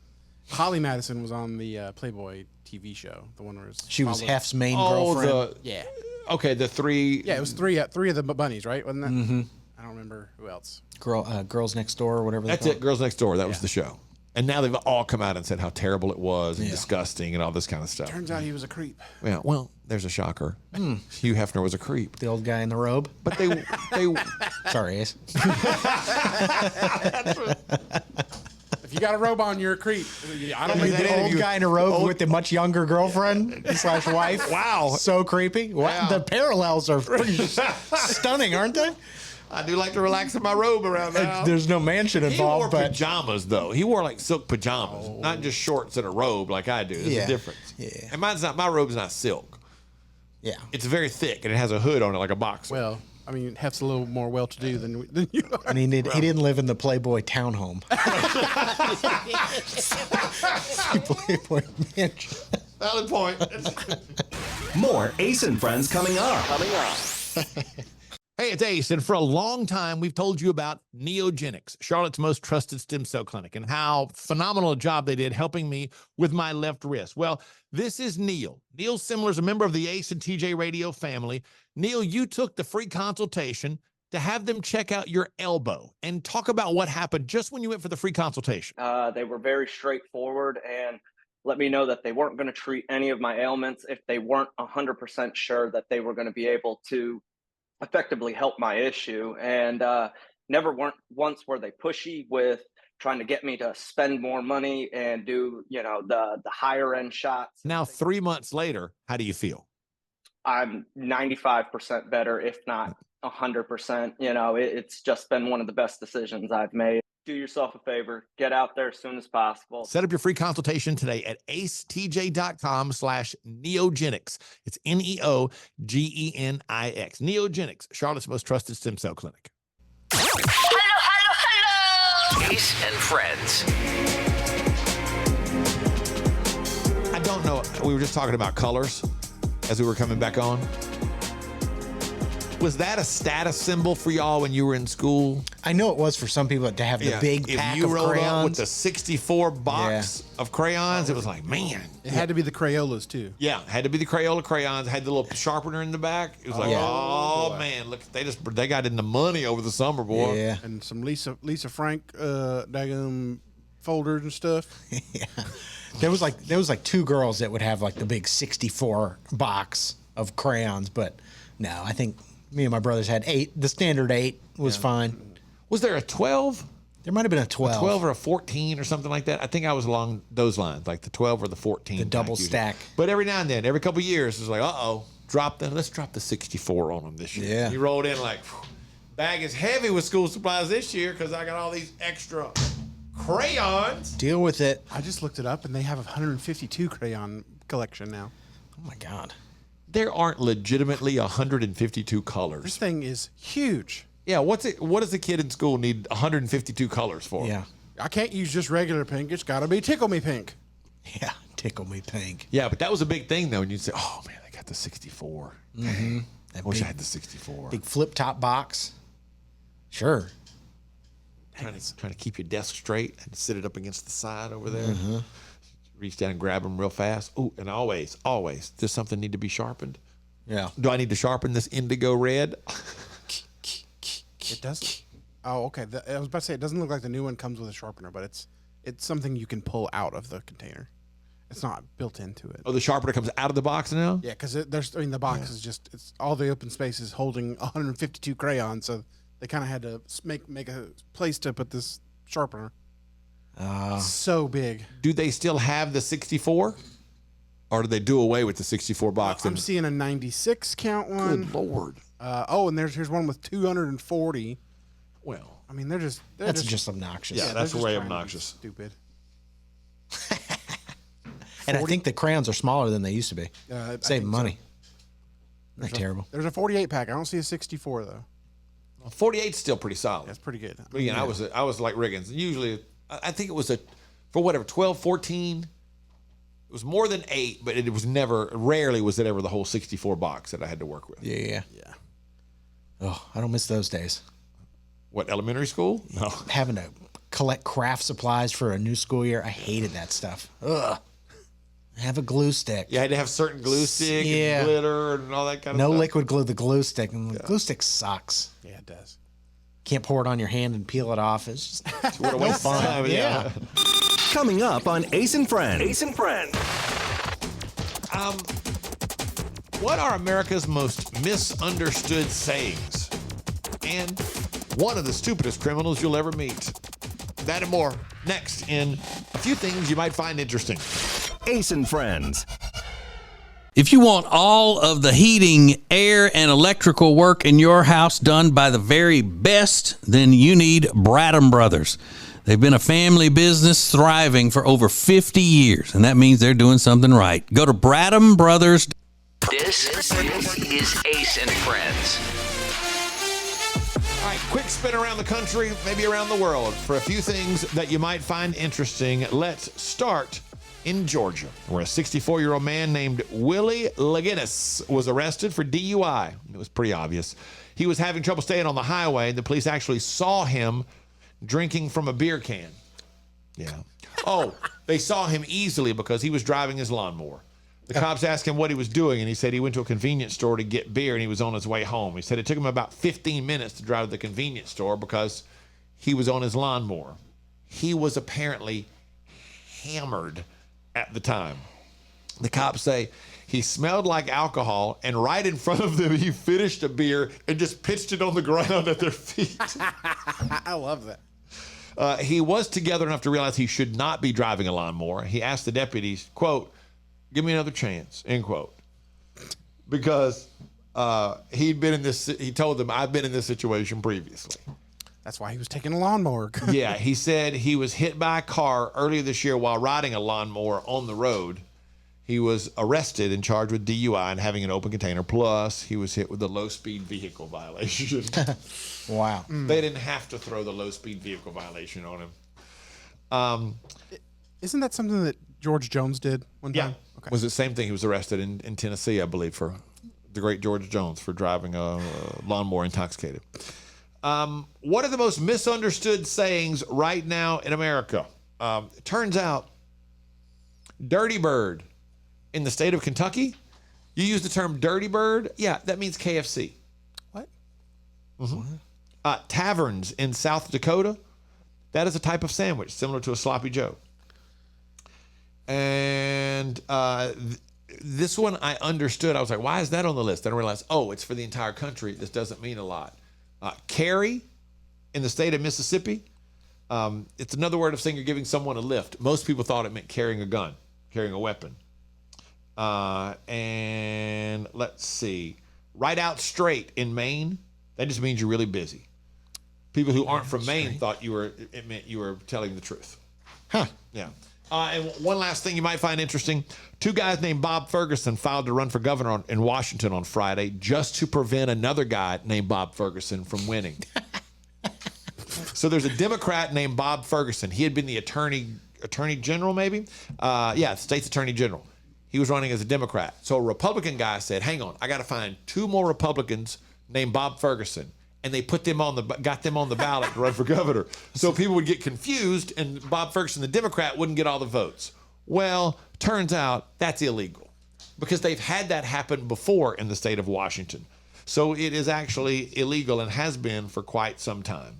Holly Madison was on the Playboy TV show. The one where she was Hef's main girlfriend. Yeah. Okay, the three. Yeah, it was three of the bunnies, right? Wasn't that? Mm-hmm. I don't remember who else. Girls Next Door or whatever. That's it. Girls Next Door. That was the show. And now they've all come out and said how terrible it was and disgusting and all this kind of stuff. Turns out he was a creep. Yeah, well, there's a shocker. Hugh Hefner was a creep. The old guy in the robe. But they Sorry, Ace. If you got a robe on, you're a creep. I don't The think old guy in a robe with a much younger girlfriend / wife. Wow. So creepy. Wow. The parallels are pretty stunning, aren't they? I do like to relax in my robe around the house. There's no mansion involved. He wore pajamas, though. He wore like silk pajamas, not just shorts and a robe like I do. There's a difference. Yeah. And my robe's not silk. Yeah. It's very thick, and it has a hood on it like a boxer. Well, I mean, Hef's a little more well-to-do than you are. I mean, he didn't live in the Playboy townhome. Playboy mansion. Valid point. More Ace and Friends coming up. Hey, it's Ace, and for a long time, we've told you about Neogenics, Charlotte's most trusted stem cell clinic, and how phenomenal a job they did helping me with my left wrist. Well, this is Neil. Neil Simler is a member of the Ace and TJ Radio family. Neil, you took the free consultation to have them check out your elbow and talk about what happened just when you went for the free consultation. They were very straightforward and let me know that they weren't going to treat any of my ailments if they weren't 100% sure that they were going to be able to effectively help my issue. And never once were they pushy with trying to get me to spend more money and do, the higher end shots. Now, 3 months later, how do you feel? I'm 95% better, if not 100%. It's just been one of the best decisions I've made. Do yourself a favor, get out there as soon as possible. Set up your free consultation today at acetj.com/neogenics. It's Neogenix. Neogenics, Charlotte's most trusted stem cell clinic. Hello. Ace and Friends. I don't know. We were just talking about colors as we were coming back on. Was that a status symbol for y'all when you were in school? I know it was for some people to have the big pack of crayons. If you rolled up with the 64 box of crayons, it was like, man. It had to be the Crayolas, too. Yeah, it had to be the Crayola crayons. It had the little sharpener in the back. It was like, man, look, they got into money over the summer, boy. Yeah. And some Lisa Frank daggum folders and stuff. Yeah. There was like two girls that would have like the big 64 box of crayons, but no, I think me and my brothers had 8. The standard 8 was fine. Was there a 12? There might have been a 12. A 12 or a 14 or something like that. I think I was along those lines, like the 12 or the 14. The double stack. But every now and then, every couple of years, it's like, let's drop the 64 on them this year. Yeah. You rolled in like, bag is heavy with school supplies this year because I got all these extra crayons. Deal with it. I just looked it up, and they have a 152 crayon collection now. Oh, my God. There aren't legitimately 152 colors. This thing is huge. Yeah, what does a kid in school need 152 colors for? Yeah. I can't use just regular pink. It's got to be Tickle Me Pink. Yeah, Tickle Me Pink. Yeah, but that was a big thing, though, when you'd say, oh, man, they got the 64. Mm-hmm. I wish I had the 64. Big flip-top box. Sure. Trying to keep your desk straight and sit it up against the side over there. Mm-hmm. Reach down and grab them real fast. Oh, and always, does something need to be sharpened? Yeah. Do I need to sharpen this indigo red? It doesn't. Oh, okay. I was about to say, it doesn't look like the new one comes with a sharpener, but it's something you can pull out of the container. It's not built into it. Oh, the sharpener comes out of the box now? Yeah, because the box is just, it's all the open space is holding 152 crayons, so they kind of had to make a place to put this sharpener. So big. Do they still have the 64? Or do they do away with the 64 box? I'm seeing a 96 count one. Good Lord. And here's one with 240. Well, I mean, that's just obnoxious. Yeah, that's way obnoxious. Stupid. And I think the crayons are smaller than they used to be. Saving money. So. Not terrible. There's a 48 pack. I don't see a 64 though. 48's still pretty solid. That's pretty good. But again, I was like Riggins. Usually, I think it was 12, 14. It was more than 8, but it was rarely was it ever the whole 64 box that I had to work with. Yeah. Oh, I don't miss those days. What, elementary school? No. Having to collect craft supplies for a new school year, I hated that stuff. Ugh. Have a glue stick. You had to have certain glue stick and glitter and all that kind of stuff. No liquid glue, the glue stick. And the glue stick sucks. Yeah, it does. Can't pour it on your hand and peel it off. It's just what a waste of time. Yeah. Coming up on Ace and Friends. Ace and Friends. What are America's most misunderstood sayings? And one of the stupidest criminals you'll ever meet. That and more next in a few things you might find interesting. Ace and Friends. If you want all of the heating, air, and electrical work in your house done by the very best, then you need Bradham Brothers. They've been a family business thriving for over 50 years, and that means they're doing something right. Go to Bradham Brothers. This is Ace and Friends. All right, quick spin around the country, maybe around the world, for a few things that you might find interesting. Let's start in Georgia, where a 64-year-old man named Willie LaGuinness was arrested for DUI. It was pretty obvious. He was having trouble staying on the highway, and the police actually saw him drinking from a beer can. Yeah. Oh, they saw him easily because he was driving his lawnmower. The cops asked him what he was doing, and he said he went to a convenience store to get beer, and he was on his way home. He said it took him about 15 minutes to drive to the convenience store because he was on his lawnmower. He was apparently hammered at the time. The cops say he smelled like alcohol, and right in front of them, he finished a beer and just pitched it on the ground at their feet. I love that. He was together enough to realize he should not be driving a lawnmower. He asked the deputies, quote, "Give me another chance," end quote. Because he'd been in this, he told them, "I've been in this situation previously." That's why he was taking a lawnmower. Yeah, he said he was hit by a car earlier this year while riding a lawnmower on the road. He was arrested and charged with DUI and having an open container. Plus, he was hit with the low-speed vehicle violation. Wow. They didn't have to throw the low-speed vehicle violation on him. Isn't that something that George Jones did one time? Yeah. Okay. Was the same thing. He was arrested in Tennessee, I believe, for the great George Jones for driving a lawnmower intoxicated. What are the most misunderstood sayings right now in America? It turns out, dirty bird. In the state of Kentucky, you use the term dirty bird. Yeah, that means KFC. What? Mm-hmm. Taverns in South Dakota, that is a type of sandwich similar to a sloppy Joe. And this one I understood. I was like, why is that on the list? Then I realized, oh, it's for the entire country. This doesn't mean a lot. Carry in the state of Mississippi, it's another word of saying you're giving someone a lift. Most people thought it meant carrying a gun, carrying a weapon. And let's see, right out straight in Maine, that just means you're really busy. People who aren't from Maine thought it meant you were telling the truth. Huh. Yeah. And one last thing you might find interesting. Two guys named Bob Ferguson filed to run for governor in Washington on Friday just to prevent another guy named Bob Ferguson from winning. So there's a Democrat named Bob Ferguson. He had been the attorney general, maybe? State's attorney general. He was running as a Democrat. So a Republican guy said, hang on, I got to find two more Republicans named Bob Ferguson. And they got them on the ballot to run for governor. So people would get confused and Bob Ferguson, the Democrat, wouldn't get all the votes. Well, turns out that's illegal because they've had that happen before in the state of Washington. So it is actually illegal and has been for quite some time.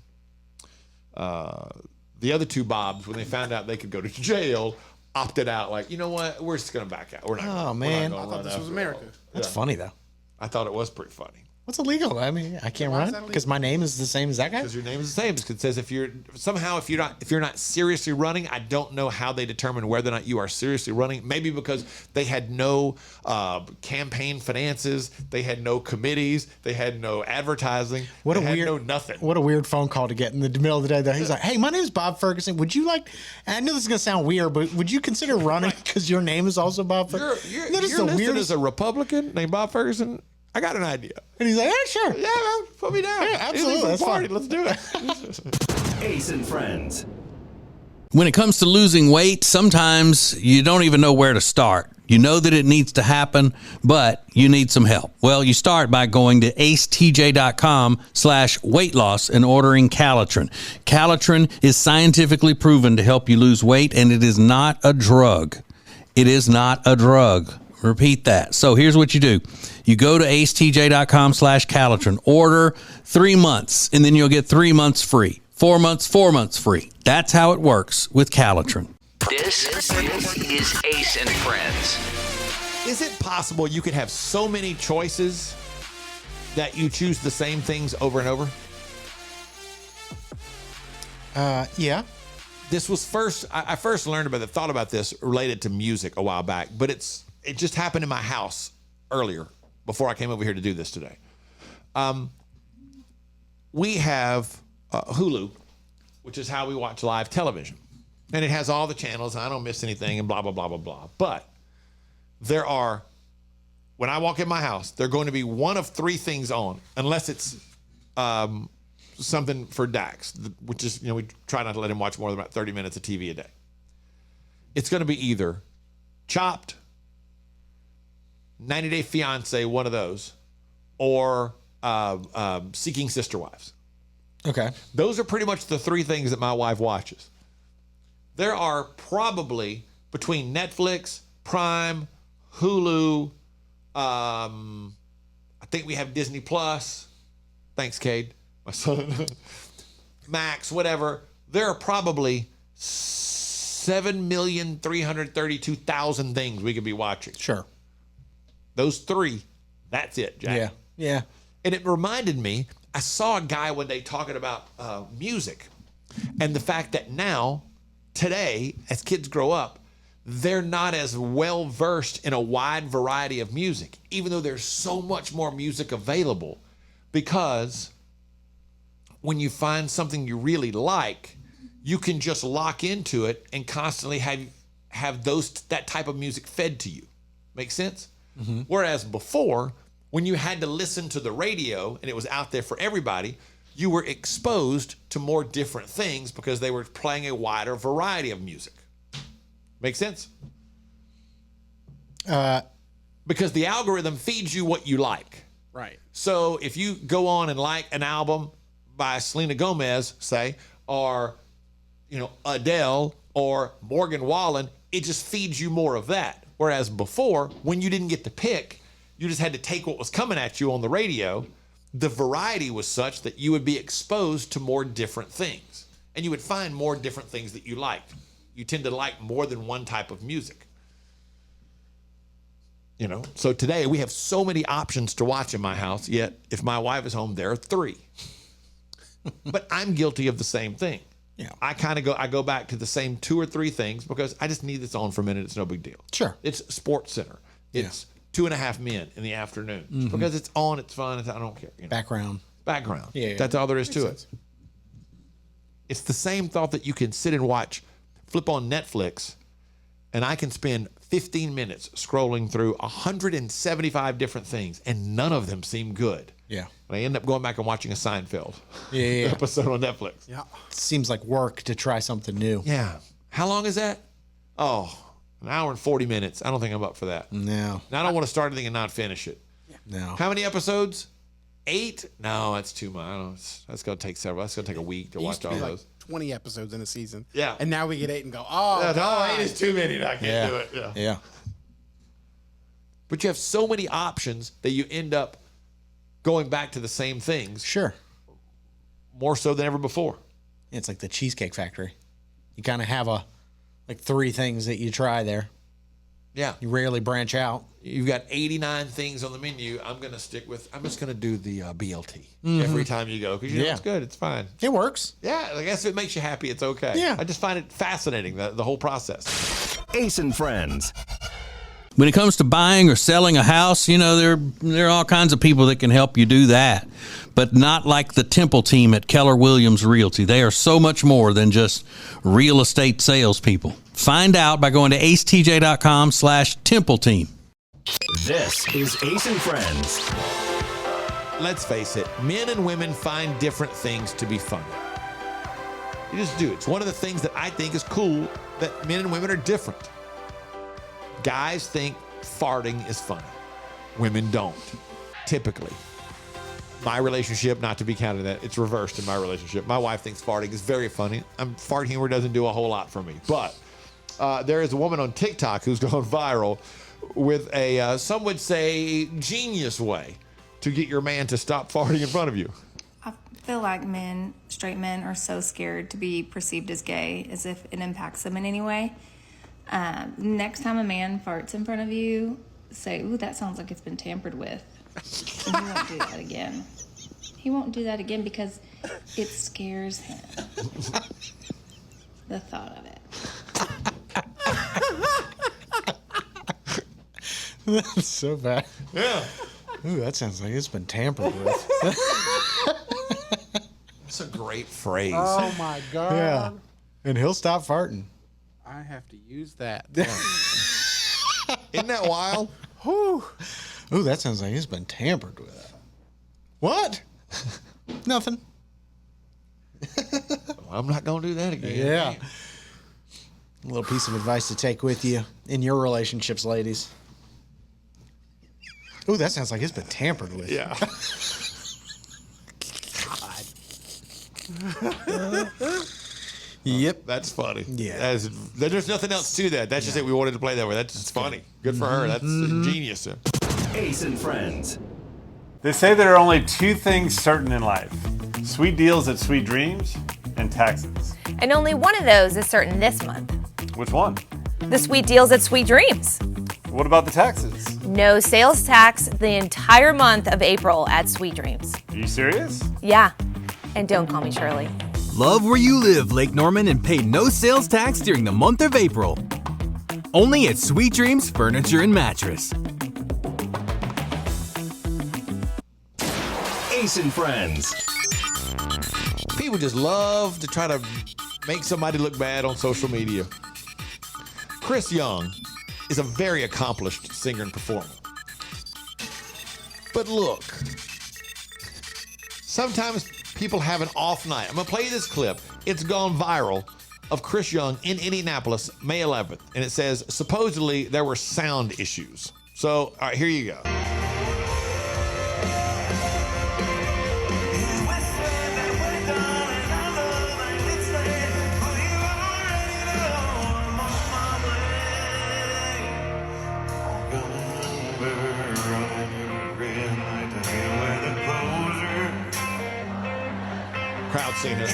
The other two Bobs, when they found out they could go to jail, opted out like, you know what, we're just going to back out. We're not. Oh, man. I thought this was America. That's funny, though. I thought it was pretty funny. What's illegal? I mean, I can't run because my name is the same as that guy. Because your name is the same. It says if you're not seriously running, I don't know how they determine whether or not you are seriously running. Maybe because they had no campaign finances, they had no committees, they had no advertising, nothing. What a weird phone call to get in the middle of the day. Though he's like, "Hey, my name is Bob Ferguson. Would you like?" And I know this is gonna sound weird, but would you consider running because your name is also Bob Ferguson? You're listed as a Republican named Bob Ferguson. I got an idea. And he's like, yeah, sure. Yeah, man, put me down. Yeah, absolutely. That's fine. Let's do it. Ace and Friends. When it comes to losing weight, sometimes you don't even know where to start. You know that it needs to happen, but you need some help. Well, you start by going to acetj.com/weight loss and ordering Calitrin. Calitrin is scientifically proven to help you lose weight, and it is not a drug. It is not a drug. Repeat that. So here's what you do. You go to acetj.com/Calitrin, order 3 months, and then you'll get 3 months free. 4 months, 4 months free. That's how it works with Calitrin. This is Ace and Friends. Is it possible you could have so many choices that you choose the same things over and over? Yeah. This was I first learned about thought about this related to music a while back, but it just happened in my house earlier before I came over here to do this today. We have Hulu, which is how we watch live television. And it has all the channels, and I don't miss anything, and blah, blah, blah, blah, blah. But when I walk in my house, there are going to be one of three things on, unless it's something for Dax, which is, we try not to let him watch more than about 30 minutes of TV a day. It's going to be either Chopped, 90 Day Fiance, one of those, or Seeking Sister Wives. Okay. Those are pretty much the three things that my wife watches. There are probably between Netflix, Prime, Hulu, I think we have Disney Plus. Thanks, Cade, my son. Max, whatever. There are probably 7,332,000 things we could be watching. Sure. Those three, that's it, Jack. Yeah. Yeah. And it reminded me, I saw a guy one day talking about music and the fact that now, today, as kids grow up, they're not as well versed in a wide variety of music, even though there's so much more music available. Because when you find something you really like, you can just lock into it and constantly have that type of music fed to you. Make sense? Mm-hmm. Whereas before, when you had to listen to the radio and it was out there for everybody, you were exposed to more different things because they were playing a wider variety of music. Make sense? Because the algorithm feeds you what you like. Right. So if you go on and like an album by Selena Gomez, say, or Adele or Morgan Wallen, it just feeds you more of that. Whereas before, when you didn't get to pick, you just had to take what was coming at you on the radio. The variety was such that you would be exposed to more different things, and you would find more different things that you liked. You tend to like more than one type of music. So today we have so many options to watch in my house, yet if my wife is home, there are three. But I'm guilty of the same thing. Yeah. I go back to the same two or three things because I just need this on for a minute. It's no big deal. Sure. It's Sports Center. It's 2.5 Men in the afternoon. Mm-hmm. Because it's on, it's fun, I don't care. Background. Yeah. That's all there is to it. It's the same thought that you can sit and flip on Netflix, and I can spend 15 minutes scrolling through 175 different things, and none of them seem good. Yeah. And I end up going back and watching a Seinfeld yeah. episode on Netflix. Yeah. Seems like work to try something new. Yeah. How long is that? Oh, an hour and 40 minutes. I don't think I'm up for that. No. Now, I don't want to start anything and not finish it. No. How many episodes? 8? No, that's too much. That's going to take several. That's going to take a week to watch all those. 20 episodes in a season. Yeah. And now we get 8 and go, 8 is too many. I can't do it. Yeah. But you have so many options that you end up going back to the same things. Sure. More so than ever before. It's like the Cheesecake Factory. You kind of have three things that you try there. Yeah. You rarely branch out. You've got 89 things on the menu. I'm just going to do the BLT every time you go because it's good. It's fine. It works. Yeah. I guess if it makes you happy, it's okay. Yeah. I just find it fascinating, the whole process. Ace and Friends. When it comes to buying or selling a house, there are all kinds of people that can help you do that, but not like the Temple team at Keller Williams Realty. They are so much more than just real estate salespeople. Find out by going to acetj.com/Temple team. This is Ace and Friends. Let's face it, men and women find different things to be funny. You just do. It's one of the things that I think is cool that men and women are different. Guys think farting is funny. Women don't, typically. My relationship, not to be counted that, it's reversed in my relationship. My wife thinks farting is very funny. Fart humor doesn't do a whole lot for me. But there is a woman on TikTok who's gone viral with a, some would say, genius way to get your man to stop farting in front of you. I feel like straight men are so scared to be perceived as gay as if it impacts them in any way. Next time a man farts in front of you, say, "Ooh, that sounds like it's been tampered with." And he won't do that again. He won't do that again because it scares him. The thought of it. That's so bad. Yeah. Ooh, that sounds like it's been tampered with. That's a great phrase. Oh my God. Yeah. And he'll stop farting. I have to use that. Isn't that wild? Ooh, that sounds like it's been tampered with. What? Nothing. I'm not going to do that again. Yeah. A little piece of advice to take with you in your relationships, ladies. Ooh, that sounds like it's been tampered with. Yeah. Yep. That's funny. Yeah. There's nothing else to that. That's just it. We wanted to play that way. That's just funny. Good for her. That's genius. Ace and Friends. They say there are only two things certain in life: sweet deals at Sweet Dreams and taxes. And only one of those is certain this month. Which one? The sweet deals at Sweet Dreams. What about the taxes? No sales tax the entire month of April at Sweet Dreams. Are you serious? Yeah. And don't call me Shirley. Love where you live, Lake Norman, and pay no sales tax during the month of April. Only at Sweet Dreams Furniture and Mattress. Ace and Friends. People just love to try to make somebody look bad on social media. Chris Young is a very accomplished singer and performer. But look, sometimes people have an off night. I'm going to play you this clip. It's gone viral of Chris Young in Indianapolis, May 11th. And it says, supposedly, there were sound issues. So, all right, here you go. Crowd singer.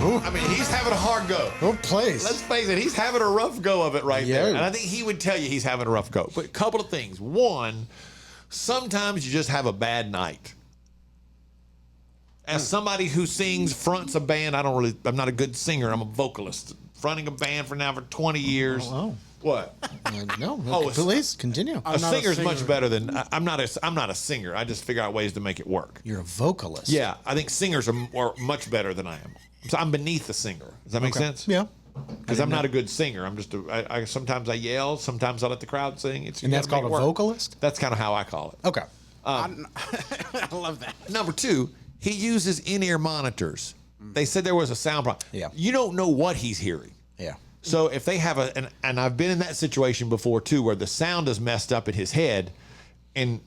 I mean, he's having a hard go. Oh, please. Let's face it, he's having a rough go of it right there. And I think he would tell you he's having a rough go. But a couple of things. One, sometimes you just have a bad night. As somebody who sings, fronts a band, I'm not a good singer. I'm a vocalist. Fronting a band for 20 years. Oh. What? No. Please continue. A singer's much better than I'm not a singer. I just figure out ways to make it work. You're a vocalist. Yeah, I think singers are much better than I am. So I'm beneath the singer. Does that make sense? Yeah. Because I'm not a good singer. I'm just sometimes I yell. Sometimes I let the crowd sing. And that's called a vocalist? That's kind of how I call it. Okay. I love that. Number two, he uses in-ear monitors. They said there was a sound problem. Yeah. You don't know what he's hearing. Yeah. So if they have and I've been in that situation before too, where the sound is messed up in his head, and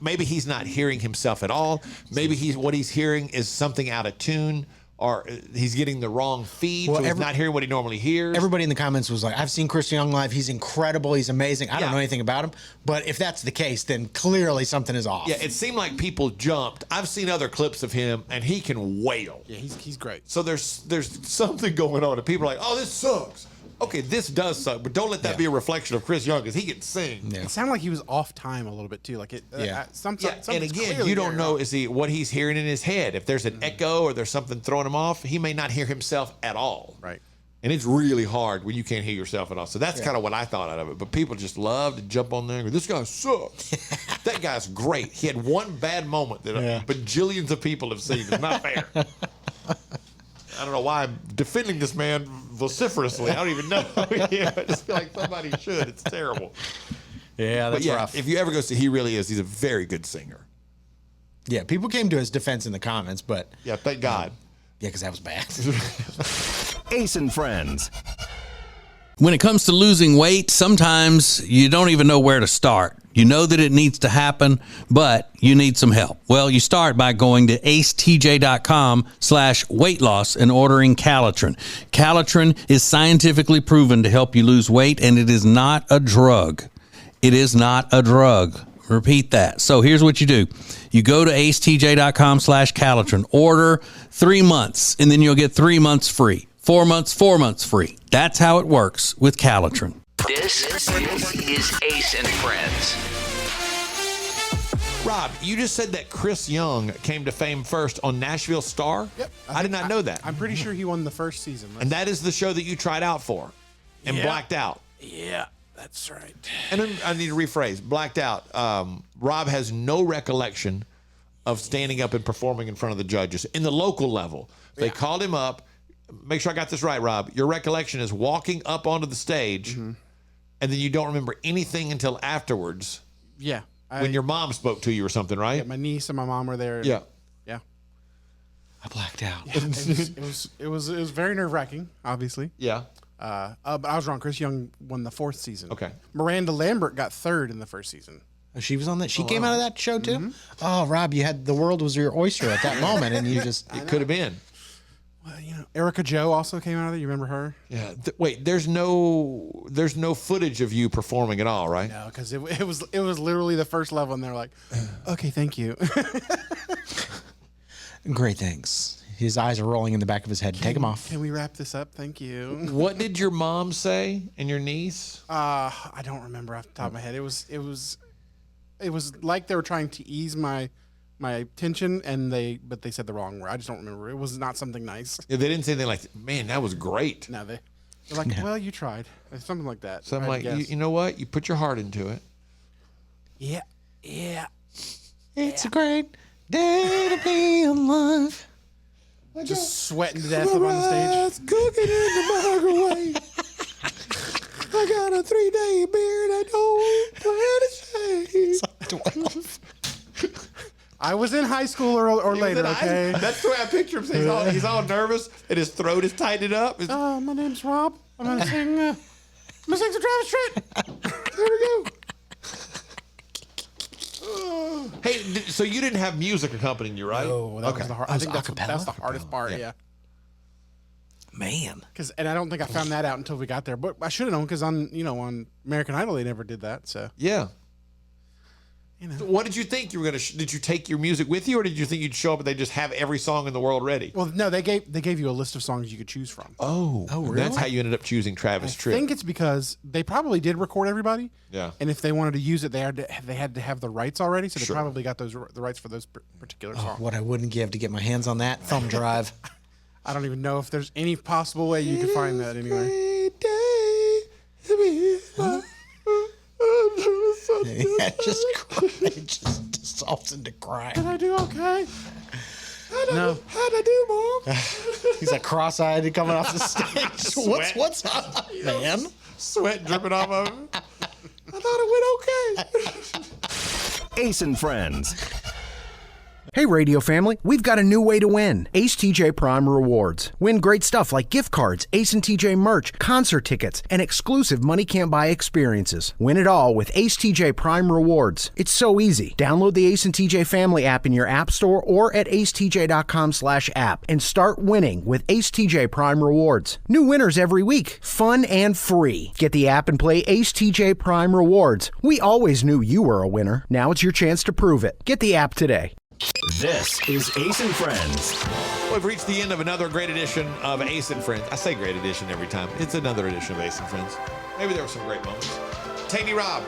maybe he's not hearing himself at all. Maybe what he's hearing is something out of tune, or he's getting the wrong feed, so he's not hearing what he normally hears. Everybody in the comments was like, I've seen Chris Young live. He's incredible. He's amazing. I don't know anything about him. But if that's the case, then clearly something is off. Yeah, it seemed like people jumped. I've seen other clips of him, and he can wail. Yeah, he's great. So there's something going on, and people are like, oh, this sucks. Okay, this does suck, but don't let that be a reflection of Chris Young, because he can sing. Yeah. It sounded like he was off time a little bit too. Like it. And again, you don't know what he's hearing in his head. If there's an echo or there's something throwing him off, he may not hear himself at all. Right. And it's really hard when you can't hear yourself at all. So that's kind of what I thought out of it. But people just love to jump on there and go, this guy sucks. That guy's great. He had one bad moment that bajillions of people have seen. It's not fair. I don't know why I'm defending this man vociferously. I don't even know. I just feel like somebody should. It's terrible. Yeah, that's rough. If you ever go see, he really is. He's a very good singer. Yeah, people came to his defense in the comments, but yeah, thank God. Yeah, because that was bad. Ace and Friends. When it comes to losing weight, sometimes you don't even know where to start. You know that it needs to happen, but you need some help. Well, you start by going to acetj.com/weight loss and ordering Calitrin. Calitrin is scientifically proven to help you lose weight, and it is not a drug. It is not a drug. Repeat that. So here's what you do. You go to acetj.com/Calitrin, order 3 months, and then you'll get 3 months free. 4 months, 4 months free. That's how it works with Calitrin. This is Ace and Friends. Rob, you just said that Chris Young came to fame first on Nashville Star? Yep. I did not know that. I'm pretty sure he won the first season. And that is the show that you tried out for and Yeah. blacked out. Yeah, that's right. And then I need to rephrase, blacked out. Rob has no recollection of standing up and performing in front of the judges in the local level. They called him up. Make sure I got this right, Rob. Your recollection is walking up onto the stage, and then you don't remember anything until afterwards. Yeah. When your mom spoke to you or something, right? Yeah, my niece and my mom were there. Yeah. Yeah. I blacked out. It was very nerve-wracking, obviously. Yeah. But I was wrong. Chris Young won the 4th season. Okay. Miranda Lambert got 3rd in the 1st season. Oh, she was on that. She came out of that show too. Oh, Rob, you had the world was your oyster at that moment, and you just it could have been. Well, Erica Joe also came out of it. You remember her? Yeah. Wait, there's no footage of you performing at all, right? No, because it was literally the first level, and they're like, "Okay, thank you." Great, thanks. His eyes are rolling in the back of his head. Take them off. Can we wrap this up? Thank you. What did your mom say and your niece? I don't remember off the top of my head. It was like they were trying to ease my tension, but they said the wrong word. I just don't remember. It was not something nice. Yeah, they didn't say anything like, "Man, that was great." No, they're like, "Well, you tried," something like that. So I'm like, you know what? You put your heart into it. Yeah. It's a great day to be alive. Just sweating to death up on the stage. Cooking in the microwave. I got a 3-day beard. I don't plan to shave. I was in high school or later, okay? That's the way I picture him. He's all nervous and his throat is tightened up. My name's Rob. I'm gonna sing some Travis Tritt. There we go. Hey, so you didn't have music accompanying you, right? No, that was the hard. I think that's the hardest part. Yeah. Man. And I don't think I found that out until we got there. But I should have known because on American Idol they never did that. So yeah. So what did you think you were gonna? Did you take your music with you, or did you think you'd show up and they just have every song in the world ready? Well, no, they gave you a list of songs you could choose from. Oh, really? That's how you ended up choosing Travis Tritt. I think it's because they probably did record everybody. Yeah. And if they wanted to use it, they had to have the rights already, so they Sure. probably got the rights for those particular songs. What I wouldn't give to get my hands on that thumb drive. I don't even know if there's any possible way you could find that anyway. Yeah, just dissolves into crying. Did I do okay? No. How'd I do, Mom? He's like cross-eyed coming off the stage. What's up, man? Sweat dripping off of him. I thought it went okay. Ace and Friends. Hey, radio family, we've got a new way to win. Ace TJ Prime Rewards. Win great stuff like gift cards, Ace and TJ merch, concert tickets, and exclusive money can't buy experiences. Win it all with Ace TJ Prime Rewards. It's so easy. Download the Ace and TJ Family app in your app store or at acetj.com/app and start winning with Ace TJ Prime Rewards. New winners every week. Fun and free. Get the app and play Ace TJ Prime Rewards. We always knew you were a winner. Now it's your chance to prove it. Get the app today. This is Ace and Friends. We've reached the end of another great edition of Ace and Friends. I say great edition every time. It's another edition of Ace and Friends. Maybe there were some great moments. Taney Rob,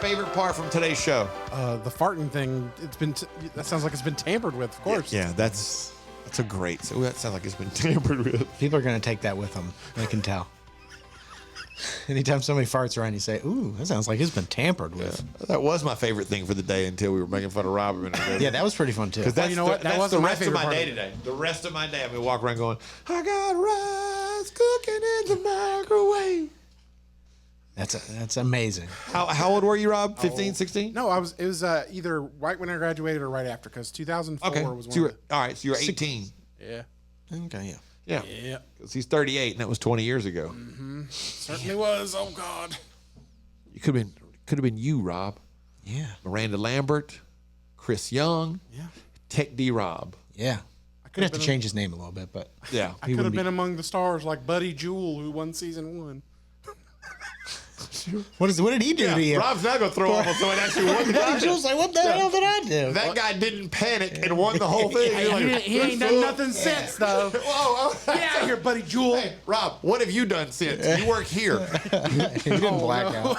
favorite part from today's show? The farting thing. That sounds like it's been tampered with. Of course. Yeah, that's a great. So that sounds like it's been tampered with. People are going to take that with them. I can tell. Anytime somebody farts around, you say, "Ooh, that sounds like it's been tampered with." Yeah, that was my favorite thing for the day until we were making fun of Rob a minute ago. Yeah, that was pretty fun too. Because you know what? That that's wasn't the my rest of favorite my part day of it. today. The rest of my day, I'm gonna walk around going, "I got rice cooking in the microwave." That's amazing. How old were you, Rob? 15, 16? No, it was either right when I graduated or right after, because 2004 Okay. was So one. all right, so you're 18. Yeah. Okay, yeah. Yeah. Yeah. Because he's 38, and that was 20 years ago. Mm-hmm. Certainly was. Oh God. You could have been you, Rob. Yeah. Miranda Lambert, Chris Young, Yeah. Tech D Rob. Yeah. I could have to change his name a little bit, but yeah, I could have been among the stars like Buddy Jewell, who won season 1. What did he do to you? Rob's not going to throw off on someone actually won the contest. Jules like, what the hell did I do? That guy didn't panic and won the whole thing. He ain't done nothing since, though. Whoa. Get out of here, buddy Jewel. Hey, Rob, what have you done since? You work here. He didn't black out.